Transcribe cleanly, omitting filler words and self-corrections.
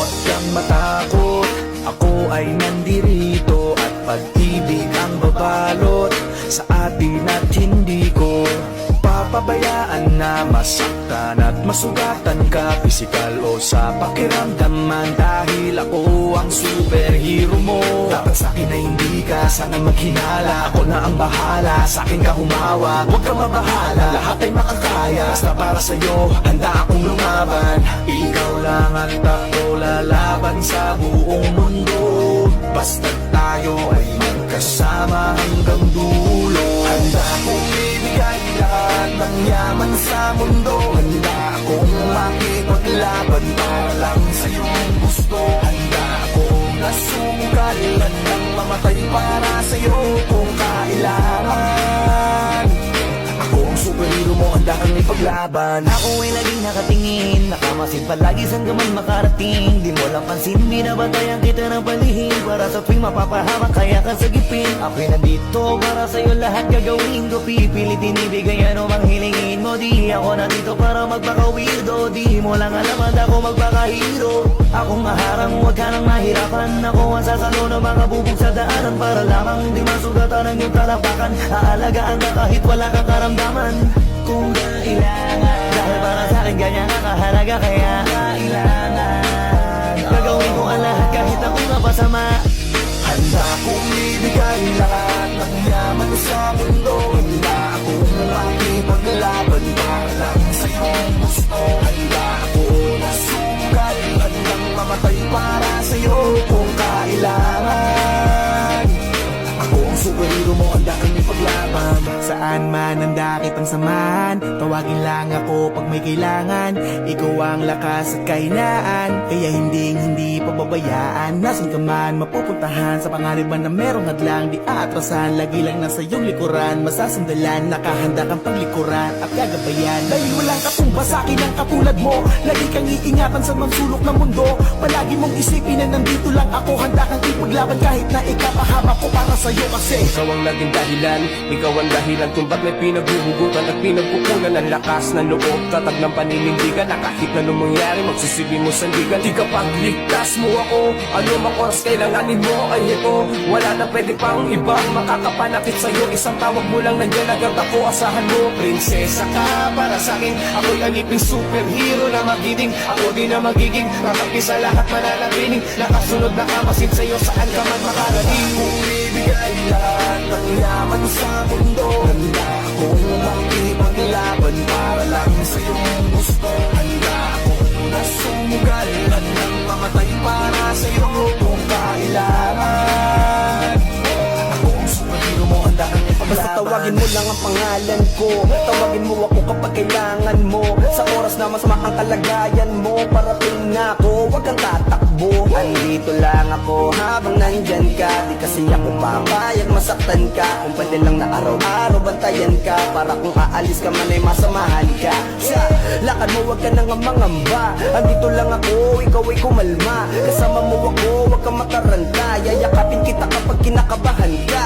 huwag kang matakot. Ako ay nandirito at pag-ibig ang babalot sa atin at hindi ko papabayaan na masaktan at masugatan ka, pisikal o sa pakiramdaman. Dahil ako ang superhero mo, dapat sa'kin na hindi ka sana maghinala. Ako na ang bahala, sa'kin ka humawak, huwag ka mabahala, lahat ay makakaya. Basta para sa'yo, handa akong lumaban. Ikaw lang at ako lalaban sa buong mundo, basta tayo ay magkasama hanggang dulo. Handa akong ibigay lahat ng yaman sa mundo, handa akong makipaglaban para lang sa iyong gusto. Handa akong nasungkal, handang mamatay para sa iyo kung kailangan. Ako ang superhero mo, handa kang ipaglaban. Ako ay laging nakatingin, nakamasid palagi saan ka man makarating. Di mo lang pansin, binabatayan kita ng palihim, para sa tuwing mapapahamak kaya kang sagipin. Ako'y nandito para sa'yo, lahat gagawin ko, pipilitin ibigay ano mang hilingin mo. Di ako nandito para magpaka-weirdo, di mo lang alam at ako magpaka-hero. Akong aharang, huwag ka nang mahirapan, ako ang sasalo ng mga bubog sa daanan, para lamang di masugatan ang iyong talapakan. Aalagaan ka kahit wala kang karamdaman kung kailangan, dahil para sa'kin ganyan ang kahalaga, kaya kailangan gagawin ko ang lahat kahit ako'y mapasama. Handa kong ibigay lahat ng yaman sa mundo, handa akong makipaglaban para lang sa iyong gusto. Handa akong nasungkal, handang mamatay para sa iyo kung kailangan. Ako ang superhero mo, handa kang ipaglaban. Saan man handa kitang samahan, tawagin lang ako pag may kailangan. Ikaw ang lakas at kahinaan, kaya hindi pababayaan. Nasaan ka man mapupuntahan, sa pangaliban na merong hadlang, di aatrasan. Lagi lang nasa iyong likuran, masasandalan, nakahanda kang paglikuran at gagabayan. Dahil walang katumba sa akin ang katulad mo, lagi kang iingatan sa mansulok ng mundo. Palagi mong isipin na nandito lang ako, handa kang ipaglaban kahit na ikapahaba ko para sa'yo. Kasi ikaw ang naging dahilan, ikaw ang dahilan kung ba't may pinaghuhugutan at pinagkukunan ng lakas ng loob, tatag ng paninindigan, na kahit na anong mangyari magsisilbi mo sandigan. Di kapag ligtas mo ako, ano mang oras kailanganin mo ay ito. Wala na pwede pang ibang makakapanakit sa'yo, isang tawag mo lang nandiyan agad ako, asahan mo. Prinsesa ka para sa'kin, ako'y aliping superhero na magiging, ako din na magiging kakampi sa lahat, mananatiling nakasunod na kamasid sa'yo saan ka man makarating. Kung ibigay lahat ng yaman sa mundo, handa akong makipaglaban para lang sa iyong gusto. Handa akong nasunggal, handang mamatay para sa iyo kung kailangan. Ako ang superhero mo, handa kang ipaglaban. basta tawagin mo lang ang pangalan ko, tawagin mo ako kapag kailangan mo. Sa oras na masama ang kalagayan mo, parating na ako, huwag kang tatakbo. Andito lang ako habang nandyan ka, di kasi ako papayag masaktan ka. Kung pwede lang na araw-araw bantayan ka, para kung aalis ka man ay masamahan ka. Sa lakad mo huwag ka nang mangamba, andito lang ako, ikaw ay kumalma. Kasama mo ako, huwag kang mataranta, yayakapin kita kapag kinakabahan ka.